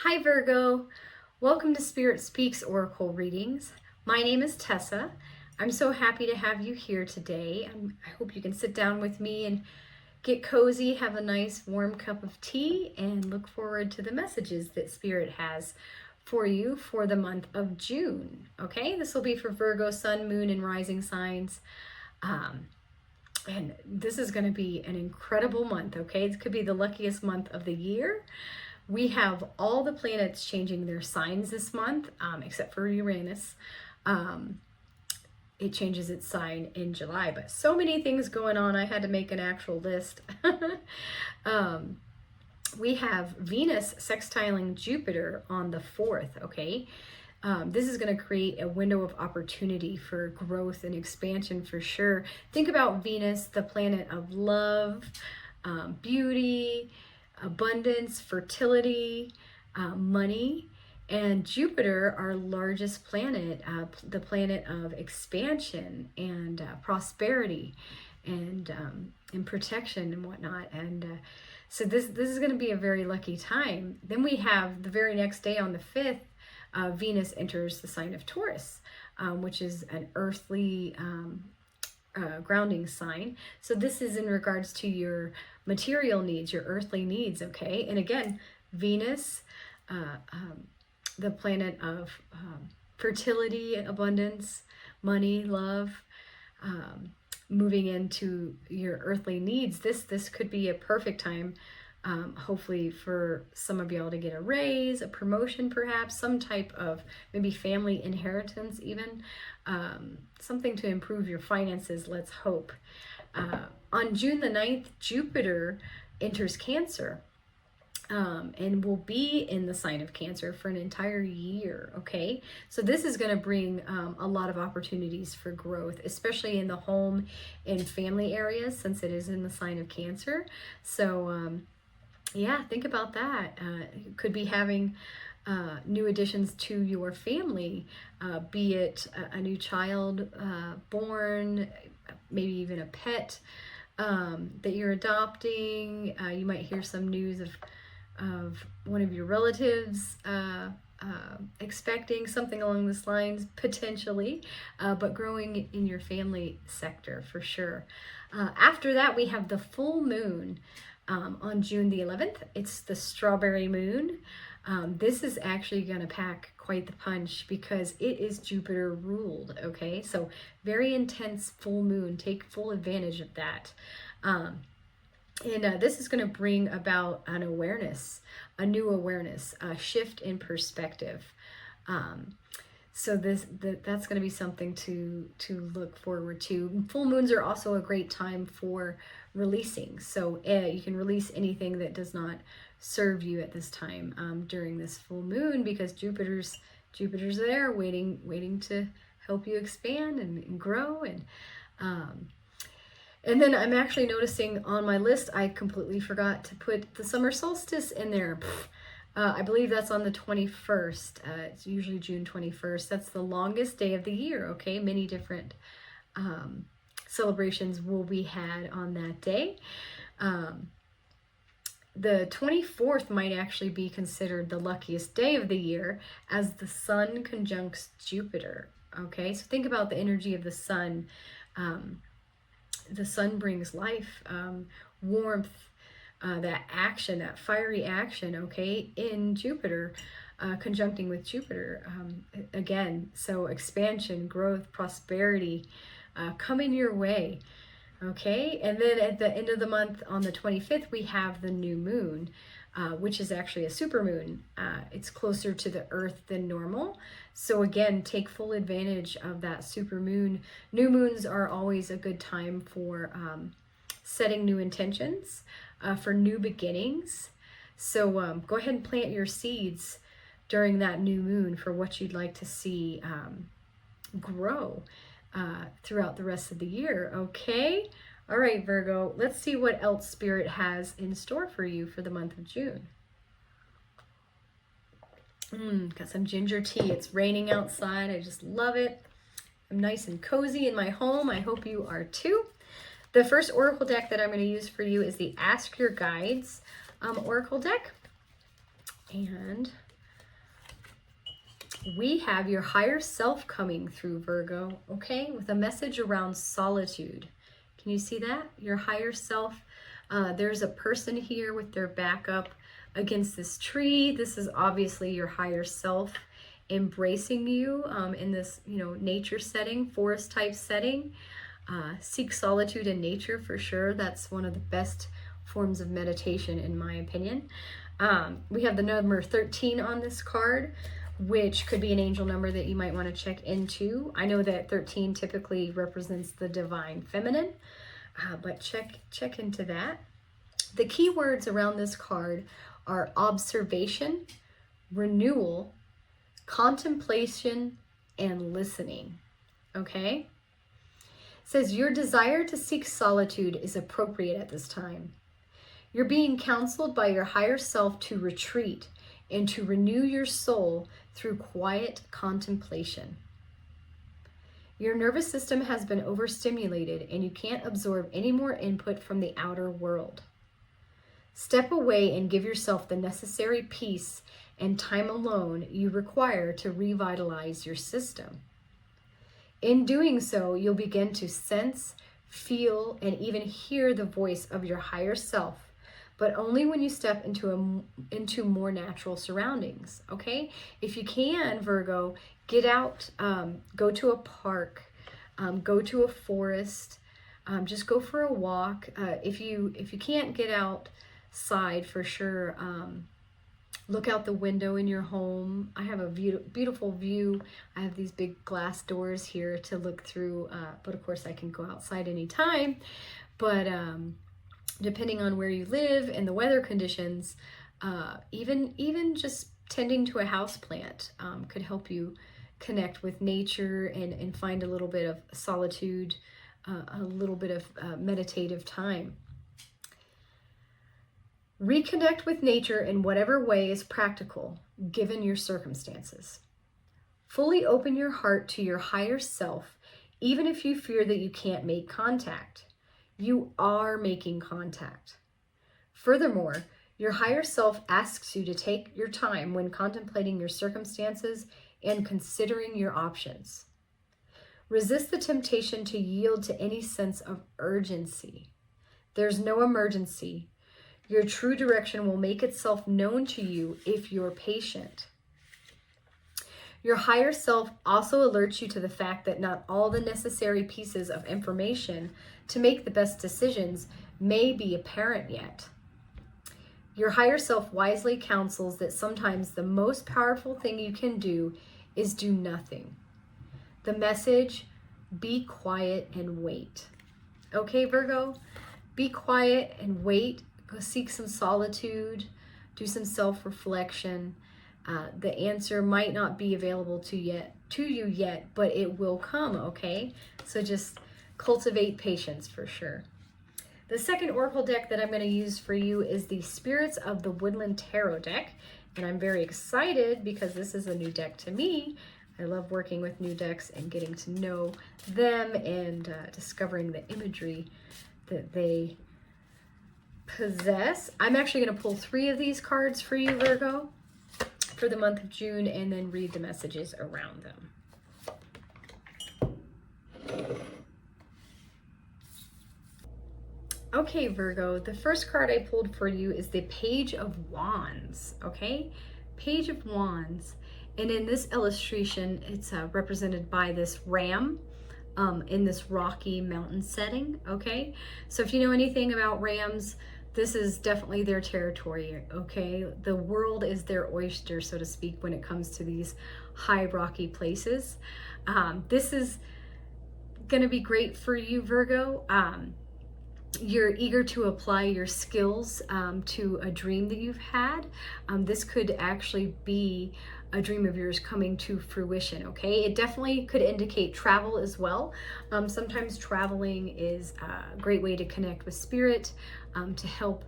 Hi Virgo, welcome to Spirit Speaks Oracle Readings. My name is Tessa. I'm so happy to have you here today. I hope you can sit down with me and get cozy, have a nice warm cup of tea, and look forward to the messages that Spirit has for you for the month of June. Okay, this will be for Virgo, Sun, Moon, and Rising signs. And this is going to be an incredible month, okay? It could be the luckiest month of the year. We have all the planets changing their signs this month, except for Uranus. It changes its sign in July, but so many things going on, I had to make an actual list. We have Venus sextiling Jupiter on the 4th, okay? This is going to create a window of opportunity for growth and expansion for sure. Think about Venus, the planet of love, beauty, abundance, fertility, money, and Jupiter, our largest planet, the planet of expansion and prosperity and protection and whatnot. And so this is going to be a very lucky time. Then we have the very next day on the 5th, Venus enters the sign of Taurus, which is an earthly grounding sign. So this is in regards to your material needs, your earthly needs, okay? And again, Venus, the planet of fertility, abundance, money, love, moving into your earthly needs. This could be a perfect time, hopefully for some of y'all to get a raise, a promotion perhaps, some type of maybe family inheritance even, something to improve your finances, let's hope. On June the 9th, Jupiter enters Cancer and will be in the sign of Cancer for an entire year, okay? So this is going to bring a lot of opportunities for growth, especially in the home and family areas since it is in the sign of Cancer. So yeah, think about that. You could be having new additions to your family, be it a new child born, maybe even a pet that you're adopting. You might hear some news of one of your relatives expecting something along these lines, potentially, but growing in your family sector for sure. After that, we have the full moon on June the 11th. It's the strawberry moon. This is actually going to pack quite the punch because it is Jupiter ruled, okay? So very intense full moon. Take full advantage of that. And this is going to bring about an awareness, a new awareness, a shift in perspective. So that's going to be something to look forward to. Full moons are also a great time for releasing. So you can release anything that does not serve you at this time during this full moon, because Jupiter's there waiting to help you expand and grow. And then I'm actually noticing on my list, I completely forgot to put the summer solstice in there. I believe that's on the 21st. It's usually June 21st. That's the longest day of the year, okay? Many different celebrations will be had on that day. The 24th might actually be considered the luckiest day of the year as the sun conjuncts Jupiter, okay? So think about the energy of the sun. The sun brings life, warmth, that action, that fiery action, okay, in Jupiter, conjuncting with Jupiter again. So expansion, growth, prosperity coming your way, okay? And then at the end of the month on the 25th, we have the new moon, which is actually a supermoon. It's closer to the earth than normal. So again, take full advantage of that supermoon. New moons are always a good time for setting new intentions, for new beginnings. So go ahead and plant your seeds during that new moon for what you'd like to see grow throughout the rest of the year, okay? All right, Virgo, let's see what else Spirit has in store for you for the month of June. Got some ginger tea. It's raining outside. I just love it. I'm nice and cozy in my home. I hope you are too. The first oracle deck that I'm going to use for you is the Ask Your Guides Oracle deck. And we have your higher self coming through, Virgo, okay, with a message around solitude. Can you see that? Your higher self. There's a person here with their back up against this tree. This is obviously your higher self embracing you in this, nature setting, forest type setting. Seek solitude in nature for sure. That's one of the best forms of meditation, in my opinion. We have the number 13 on this card, which could be an angel number that you might want to check into. I know that 13 typically represents the divine feminine, but check into that. The key words around this card are observation, renewal, contemplation, and listening. Okay? It says your desire to seek solitude is appropriate at this time. You're being counseled by your higher self to retreat and to renew your soul through quiet contemplation. Your nervous system has been overstimulated and you can't absorb any more input from the outer world. Step away and give yourself the necessary peace and time alone you require to revitalize your system. In doing so, you'll begin to sense, feel, and even hear the voice of your higher self, but only when you step into more natural surroundings, okay? If you can, Virgo, get out, go to a park, go to a forest, just go for a walk. If you can't get outside, for sure, look out the window in your home. I have a beautiful view. I have these big glass doors here to look through, but of course I can go outside anytime. But depending on where you live and the weather conditions, even just tending to a house plant could help you connect with nature and find a little bit of solitude, a little bit of meditative time. Reconnect with nature in whatever way is practical, given your circumstances. Fully open your heart to your higher self, even if you fear that you can't make contact. You are making contact. Furthermore, your higher self asks you to take your time when contemplating your circumstances and considering your options. Resist the temptation to yield to any sense of urgency. There's no emergency. Your true direction will make itself known to you if you're patient. Your higher self also alerts you to the fact that not all the necessary pieces of information to make the best decisions may be apparent yet. Your higher self wisely counsels that sometimes the most powerful thing you can do is do nothing. The message, be quiet and wait. Okay, Virgo? Be quiet and wait. Go seek some solitude. Do some self-reflection. The answer might not be available to you yet, but it will come, okay? So just cultivate patience for sure. The second oracle deck that I'm going to use for you is the Spirits of the Woodland Tarot deck. And I'm very excited because this is a new deck to me. I love working with new decks and getting to know them and discovering the imagery that they possess. I'm actually going to pull 3 of these cards for you, Virgo, for the month of June, and then read the messages around them. Okay, Virgo, the first card I pulled for you is the Page of Wands, okay? Page of Wands. And in this illustration, it's represented by this ram in this rocky mountain setting, okay? So if you know anything about rams, this is definitely their territory, okay? The world is their oyster, so to speak, when it comes to these high rocky places. This is gonna be great for you, Virgo. You're eager to apply your skills to a dream that you've had. This could actually be a dream of yours coming to fruition, okay? It definitely could indicate travel as well. Sometimes traveling is a great way to connect with spirit, to help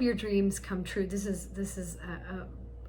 your dreams come true. This is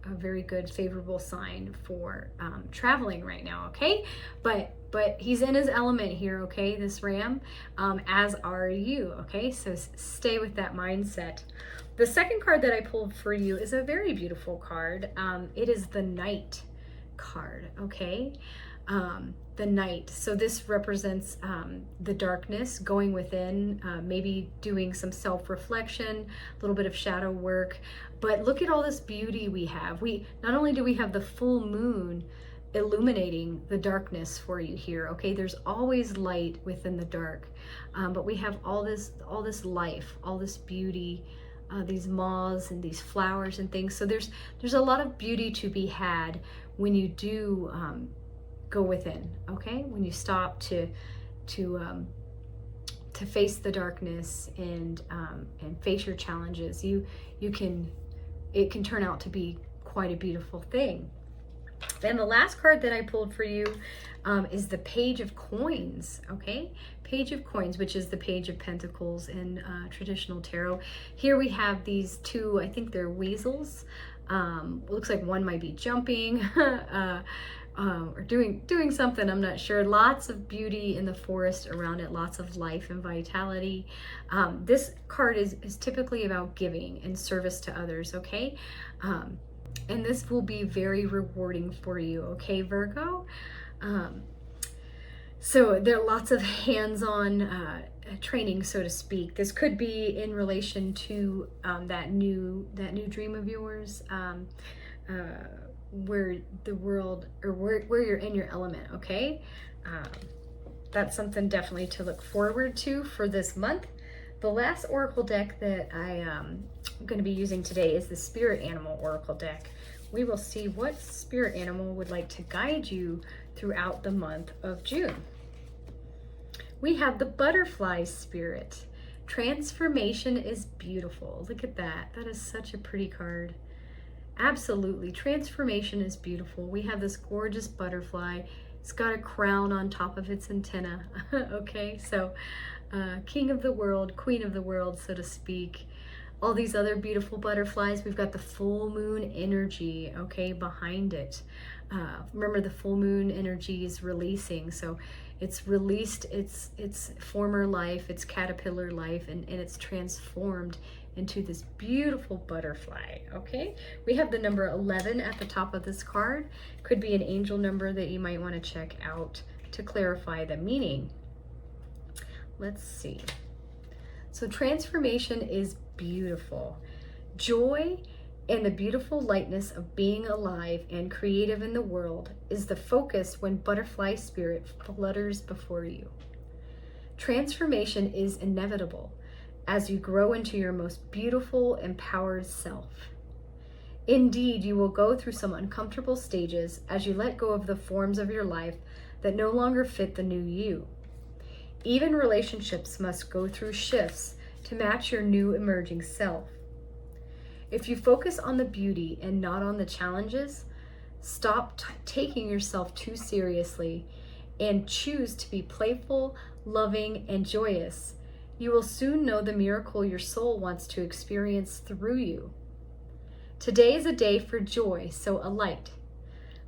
a very good favorable sign for traveling right now, okay? But he's in his element here, okay, this ram, as are you, okay? So stay with that mindset. The second card that I pulled for you is a very beautiful card. It is the Knight card, okay? The Knight. So this represents the darkness, going within, maybe doing some self-reflection, a little bit of shadow work. But look at all this beauty we have. We not only do we have the full moon illuminating the darkness for you here, okay? There's always light within the dark, but we have all this life, all this beauty, these moths and these flowers and things. So there's a lot of beauty to be had when you do go within, okay? When you stop to face the darkness and face your challenges, it can turn out to be quite a beautiful thing. Then the last card that I pulled for you is the Page of Coins, okay? Page of Coins, which is the Page of Pentacles in traditional tarot. Here we have these two, I think they're weasels. Looks like one might be jumping or doing something, I'm not sure. Lots of beauty in the forest around it, lots of life and vitality. This card is typically about giving and service to others, okay? And this will be very rewarding for you, okay, Virgo? So there are lots of hands-on training, so to speak. This could be in relation to that new dream of yours, where the world, or where you're in your element, okay? That's something definitely to look forward to for this month. The last oracle deck that I am going to be using today is the Spirit Animal Oracle deck. We will see what spirit animal would like to guide you throughout the month of June. We have the Butterfly Spirit. Transformation is beautiful. Look at that. That is such a pretty card. Absolutely. Transformation is beautiful. We have this gorgeous butterfly. It's got a crown on top of its antenna. Okay, so king of the world, queen of the world, so to speak. All these other beautiful butterflies. We've got the full moon energy, okay, behind it. Remember, the full moon energy is releasing, so it's released its former life, its caterpillar life, and it's transformed into this beautiful butterfly, okay? We have the number 11 at the top of this card. Could be an angel number that you might want to check out to clarify the meaning. Let's see. So transformation is beautiful. Joy and the beautiful lightness of being alive and creative in the world is the focus when butterfly spirit flutters before you. Transformation is inevitable as you grow into your most beautiful, empowered self. Indeed, you will go through some uncomfortable stages as you let go of the forms of your life that no longer fit the new you. Even relationships must go through shifts to match your new emerging self. If you focus on the beauty and not on the challenges, stop taking yourself too seriously and choose to be playful, loving, and joyous. You will soon know the miracle your soul wants to experience through you. Today is a day for joy, so alight.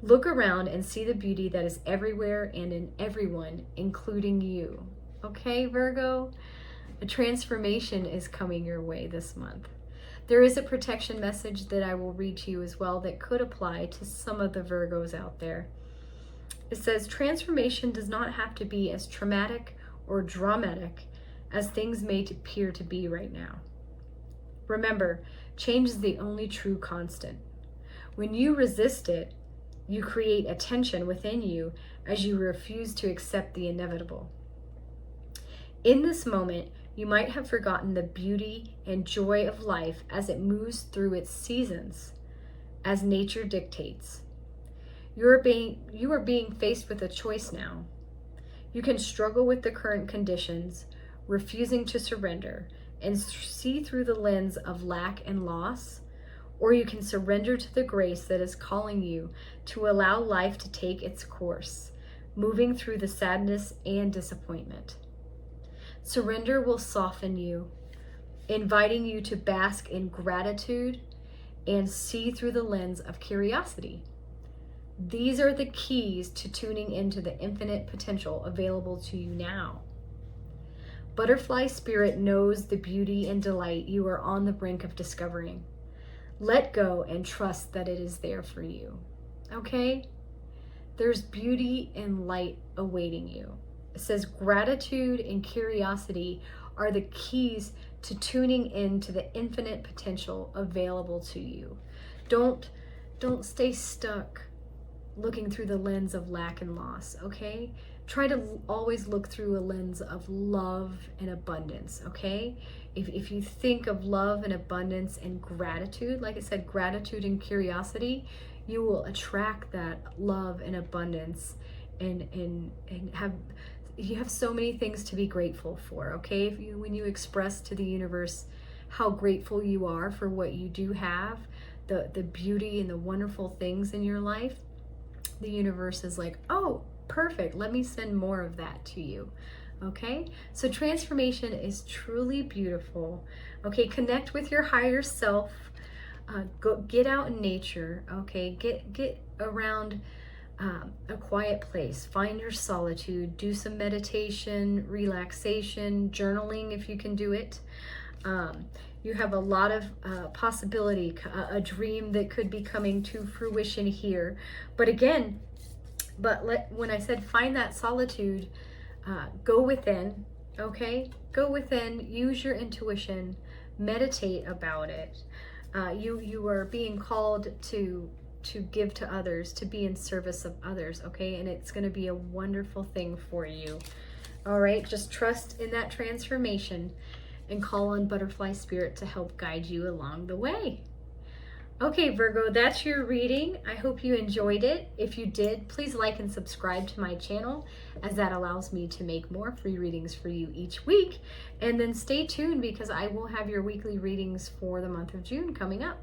Look around and see the beauty that is everywhere and in everyone, including you. Okay, Virgo? A transformation is coming your way this month. There is a protection message that I will read to you as well that could apply to some of the Virgos out there. It says, transformation does not have to be as traumatic or dramatic as things may appear to be right now. Remember, change is the only true constant. When you resist it, you create a tension within you as you refuse to accept the inevitable. In this moment, you might have forgotten the beauty and joy of life as it moves through its seasons, as nature dictates. You are being faced with a choice now. You can struggle with the current conditions, refusing to surrender and see through the lens of lack and loss, or you can surrender to the grace that is calling you to allow life to take its course, moving through the sadness and disappointment. Surrender will soften you, inviting you to bask in gratitude and see through the lens of curiosity. These are the keys to tuning into the infinite potential available to you now. Butterfly spirit knows the beauty and delight you are on the brink of discovering. Let go and trust that it is there for you. Okay? There's beauty and light awaiting you. It says gratitude and curiosity are the keys to tuning into the infinite potential available to you. Don't stay stuck looking through the lens of lack and loss, okay? Try to always look through a lens of love and abundance, okay? If you think of love and abundance and gratitude, like I said, gratitude and curiosity, you will attract that love and abundance and have, you have so many things to be grateful for, okay? When you express to the universe how grateful you are for what you do have, the beauty and the wonderful things in your life, the universe is like, oh, perfect, let me send more of that to you. Okay, so transformation is truly beautiful. Okay, connect with your higher self. Go get out in nature. Okay, get around a quiet place. Find your solitude. Do some meditation, relaxation, journaling if you can do it. You have a lot of possibility, a dream that could be coming to fruition here. But again, when I said find that solitude, go within, okay? Go within, use your intuition, meditate about it. You are being called to give to others, to be in service of others, okay? And it's going to be a wonderful thing for you. All right, just trust in that transformation and call on butterfly spirit to help guide you along the way. Okay, Virgo, that's your reading. I hope you enjoyed it. If you did, please like and subscribe to my channel, as that allows me to make more free readings for you each week. And then stay tuned, because I will have your weekly readings for the month of June coming up.